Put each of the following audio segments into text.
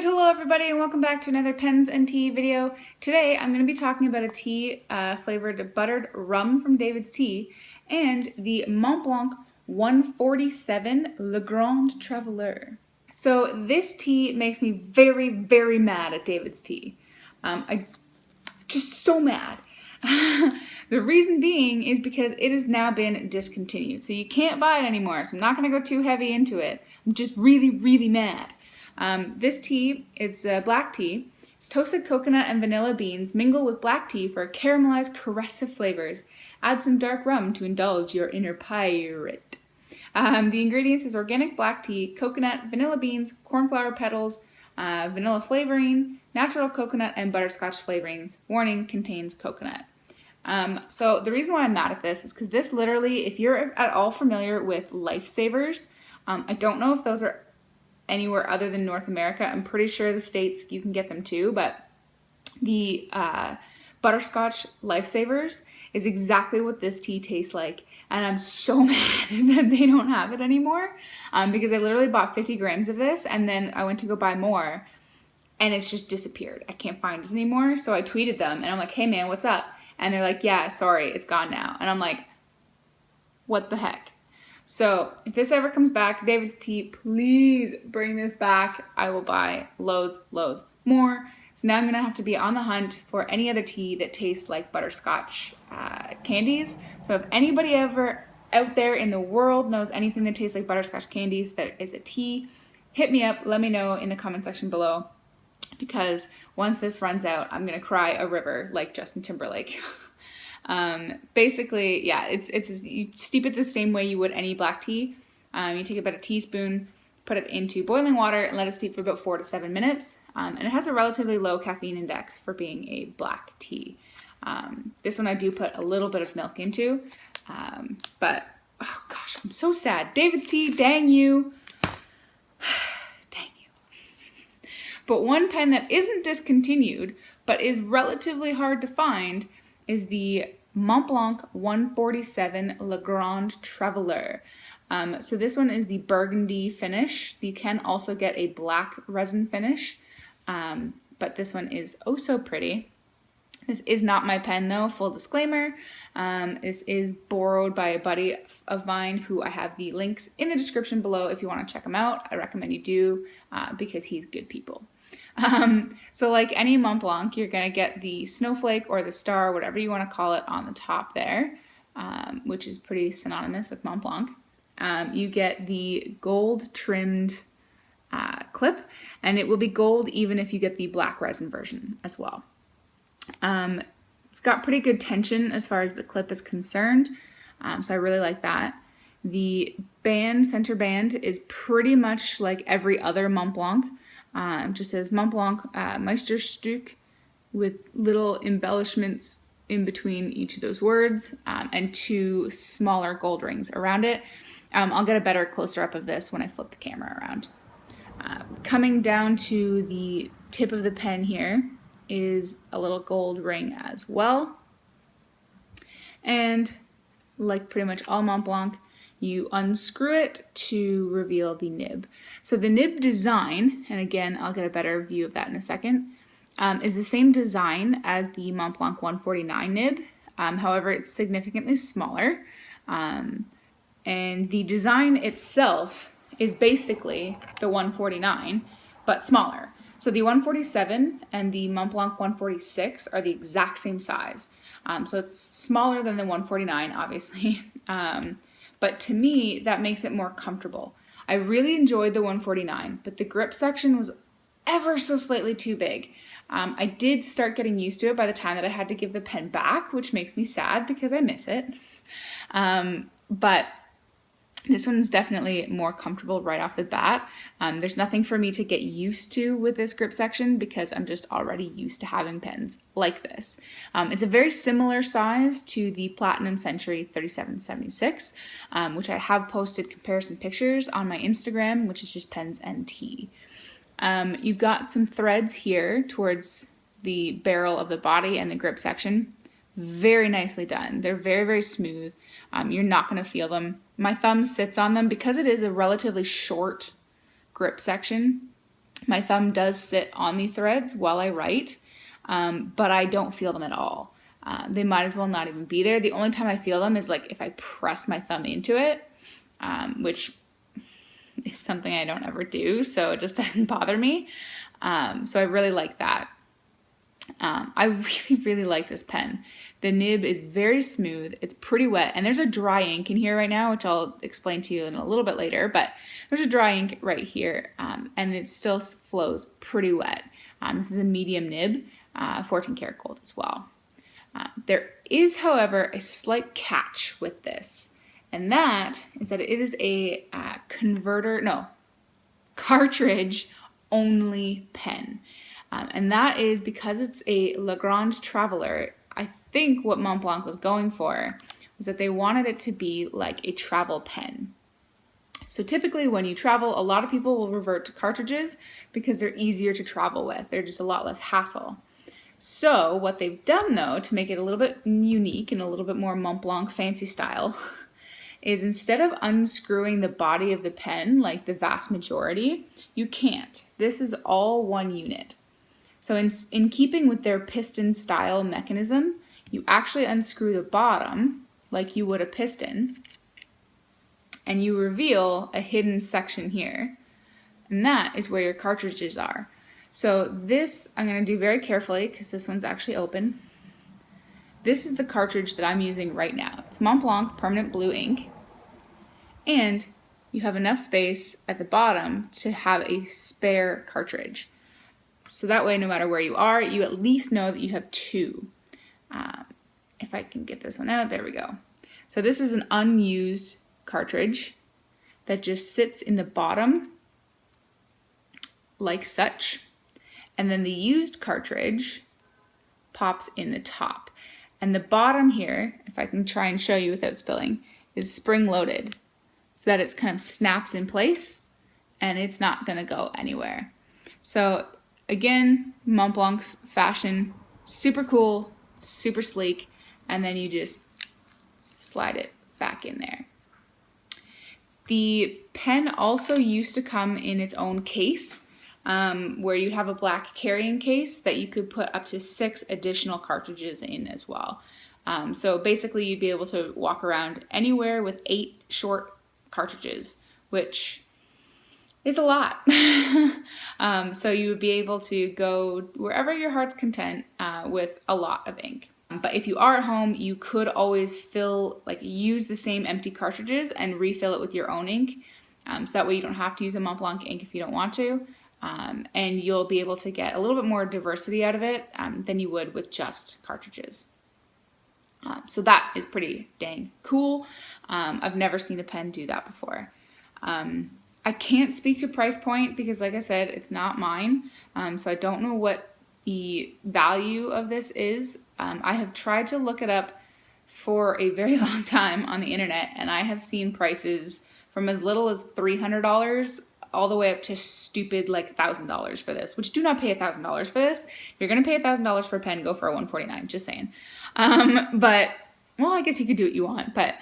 Hello everybody and welcome back to another Pens and Tea video. Today I'm going to be talking about a tea flavored buttered rum from David's Tea and the Montblanc 147 Legrande Traveler. So this tea makes me very, very mad at David's Tea. I'm just so mad. The reason being is because it has now been discontinued. So you can't buy it anymore. So I'm not going to go too heavy into it. I'm just really, really mad. This tea, it's black tea. It's toasted coconut and vanilla beans mingle with black tea for caramelized, caressive flavors. Add some dark rum to indulge your inner pirate. The ingredients is organic black tea, coconut, vanilla beans, cornflower petals, vanilla flavoring, natural coconut, and butterscotch flavorings. Warning, contains coconut. So the reason why I'm mad at this is because this literally, if you're at all familiar with Lifesavers, I don't know if those are anywhere other than North America. I'm pretty sure the States you can get them too, but the butterscotch Lifesavers is exactly what this tea tastes like, and I'm so mad that they don't have it anymore because I literally bought 50 grams of this and then I went to go buy more and it's just disappeared. I can't find it anymore, so I tweeted them and I'm like, hey man, what's up? And they're like, yeah, sorry, it's gone now. And I'm like, what the heck? So if this ever comes back, David's Tea, please bring this back. I will buy loads more. So now I'm gonna have to be on the hunt for any other tea that tastes like butterscotch candies. So if anybody ever out there in the world knows anything that tastes like butterscotch candies that is a tea, hit me up, let me know in the comment section below. Because once this runs out, I'm gonna cry a river like Justin Timberlake. Basically, yeah, it's you steep it the same way you would any black tea. You take about a teaspoon, put it into boiling water, and let it steep for about 4 to 7 minutes. And it has a relatively low caffeine index for being a black tea. This one I do put a little bit of milk into, but oh gosh, I'm so sad. David's Tea, dang you. But one pen that isn't discontinued, but is relatively hard to find, is the Montblanc 147 Legrande Traveler. So this one is the burgundy finish. You can also get a black resin finish, but this one is oh so pretty. This is not my pen though, full disclaimer. This is borrowed by a buddy of mine who I have the links in the description below if you want to check him out. I recommend you do because he's good people. So like any Montblanc, you're going to get the snowflake or the star, whatever you want to call it, on the top there, which is pretty synonymous with Montblanc. You get the gold trimmed clip, and it will be gold even if you get the black resin version as well. It's got pretty good tension as far as the clip is concerned, so I really like that. The center band is pretty much like every other Montblanc. Just says Montblanc Meisterstück with little embellishments in between each of those words, and 2 smaller gold rings around it. I'll get a better closer up of this when I flip the camera around. Coming down to the tip of the pen here is a little gold ring as well. And like pretty much all Montblanc, you unscrew it to reveal the nib. So the nib design, and again, I'll get a better view of that in a second, is the same design as the Montblanc 149 nib. However, it's significantly smaller. And the design itself is basically the 149, but smaller. So the 147 and the Montblanc 146 are the exact same size. So it's smaller than the 149, obviously. But to me, that makes it more comfortable. I really enjoyed the 149, but the grip section was ever so slightly too big. I did start getting used to it by the time that I had to give the pen back, which makes me sad because I miss it. But this one's definitely more comfortable right off the bat. There's nothing for me to get used to with this grip section because I'm just already used to having pens like this. It's a very similar size to the Platinum Century 3776, which I have posted comparison pictures on my Instagram, which is just Pens and Tea. You've got some threads here towards the barrel of the body and the grip section. Very nicely done. They're very, very smooth. You're not going to feel them. My thumb sits on them because it is a relatively short grip section. My thumb does sit on the threads while I write, but I don't feel them at all. They might as well not even be there. The only time I feel them is like if I press my thumb into it, which is something I don't ever do, so it just doesn't bother me. So I really like that. I really, really like this pen. The nib is very smooth. It's pretty wet, and there's a dry ink in here right now, which I'll explain to you in a little bit later, but there's a dry ink right here, and it still flows pretty wet. This is a medium nib, 14 karat gold as well. There is, however, a slight catch with this, and that is that it is a cartridge only pen. And that is because it's a Legrande Traveler. I think what Montblanc was going for was that they wanted it to be like a travel pen. So typically when you travel, a lot of people will revert to cartridges because they're easier to travel with. They're just a lot less hassle. So what they've done though, to make it a little bit unique and a little bit more Montblanc fancy style, is instead of unscrewing the body of the pen like the vast majority, you can't. This is all one unit. So in keeping with their piston style mechanism, you actually unscrew the bottom like you would a piston, and you reveal a hidden section here. And that is where your cartridges are. So this I'm going to do very carefully because this one's actually open. This is the cartridge that I'm using right now. It's Montblanc permanent blue ink. And you have enough space at the bottom to have a spare cartridge. So that way, no matter where you are, you at least know that you have two. If I can get this one out, there we go. So this is an unused cartridge that just sits in the bottom like such. And then the used cartridge pops in the top. And the bottom here, if I can try and show you without spilling, is spring loaded so that it kind of snaps in place and it's not going to go anywhere. So again, Montblanc fashion, super cool, super sleek, and then you just slide it back in there. The pen also used to come in its own case, where you have a black carrying case that you could put up to 6 additional cartridges in as well. So basically you'd be able to walk around anywhere with 8 short cartridges, which is a lot. So you would be able to go wherever your heart's content with a lot of ink. But if you are at home, you could always use the same empty cartridges and refill it with your own ink. So that way you don't have to use a Montblanc ink if you don't want to. And you'll be able to get a little bit more diversity out of it than you would with just cartridges. So that is pretty dang cool. I've never seen a pen do that before. I can't speak to price point because, like I said, it's not mine. So I don't know what the value of this is. I have tried to look it up for a very long time on the internet, and I have seen prices from as little as $300 all the way up to stupid like $1,000 for this, which do not pay $1,000 for this. If you're going to pay $1,000 for a pen, go for a $149, just saying. But, well, I guess you could do what you want, but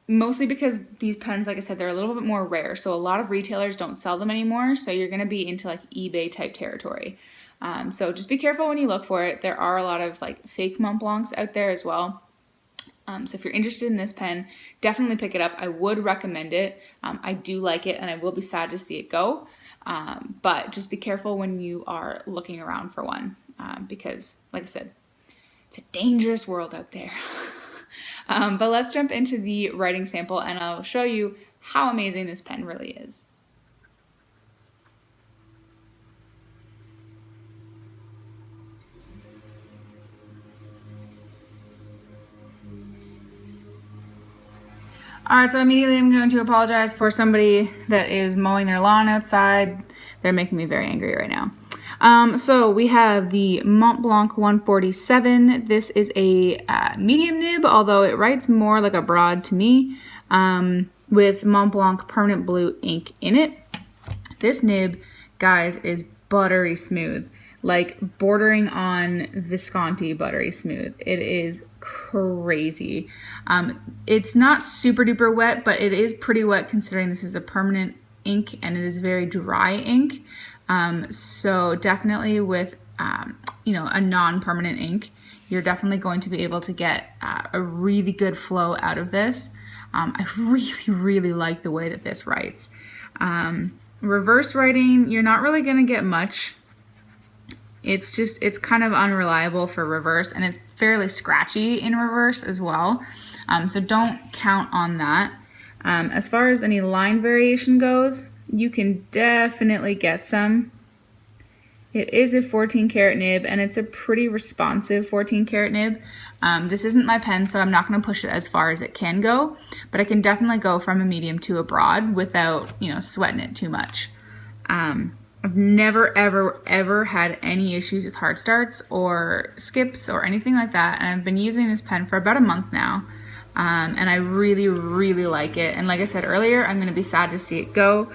mostly because these pens, like I said, they're a little bit more rare. So a lot of retailers don't sell them anymore. So you're going to be into like eBay type territory. So just be careful when you look for it. There are a lot of like fake Montblancs out there as well. So if you're interested in this pen, definitely pick it up. I would recommend it. I do like it, and I will be sad to see it go. But just be careful when you are looking around for one, because, like I said, it's a dangerous world out there. But let's jump into the writing sample, and I'll show you how amazing this pen really is. All right, so immediately I'm going to apologize for somebody that is mowing their lawn outside. They're making me very angry right now. So we have the Montblanc 147. This is a medium nib, although it writes more like a broad to me, with Montblanc permanent blue ink in it. This nib, guys, is buttery smooth, like bordering on Visconti buttery smooth. It is crazy. It's not super duper wet, but it is pretty wet considering this is a permanent ink and it is very dry ink. So definitely with, you know, a non-permanent ink, you're definitely going to be able to get a really good flow out of this. I really like the way that this writes. Reverse writing, you're not really going to get much. It's kind of unreliable for reverse, and it's fairly scratchy in reverse as well. So don't count on that. As far as any line variation goes, you can definitely get some. It is a 14 karat nib, and it's a pretty responsive 14 karat nib. This isn't my pen, so I'm not going to push it as far as it can go, but I can definitely go from a medium to a broad without, you know, sweating it too much. I've never, ever had any issues with hard starts or skips or anything like that, and I've been using this pen for about a month now, and I really like it. And like I said earlier, I'm going to be sad to see it go.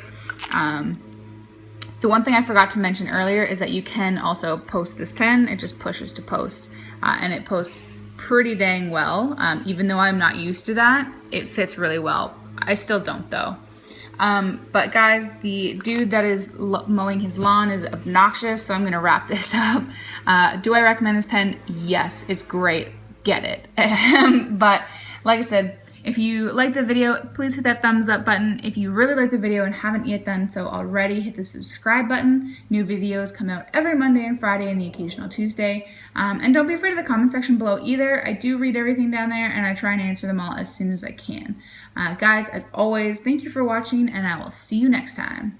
The one thing I forgot to mention earlier is that you can also post this pen. It just pushes to post, and it posts pretty dang well. Even though I'm not used to that, it fits really well. I still don't though. But guys, the dude that is mowing his lawn is obnoxious, so I'm gonna wrap this up. Do I recommend this pen? Yes, it's great. Get it. But like I said, if you like the video, please hit that thumbs up button. If you really like the video and haven't yet done so already, hit the subscribe button. New videos come out every Monday and Friday and the occasional Tuesday. And don't be afraid of the comment section below either. I do read everything down there, and I try and answer them all as soon as I can. Guys, as always, thank you for watching, and I will see you next time.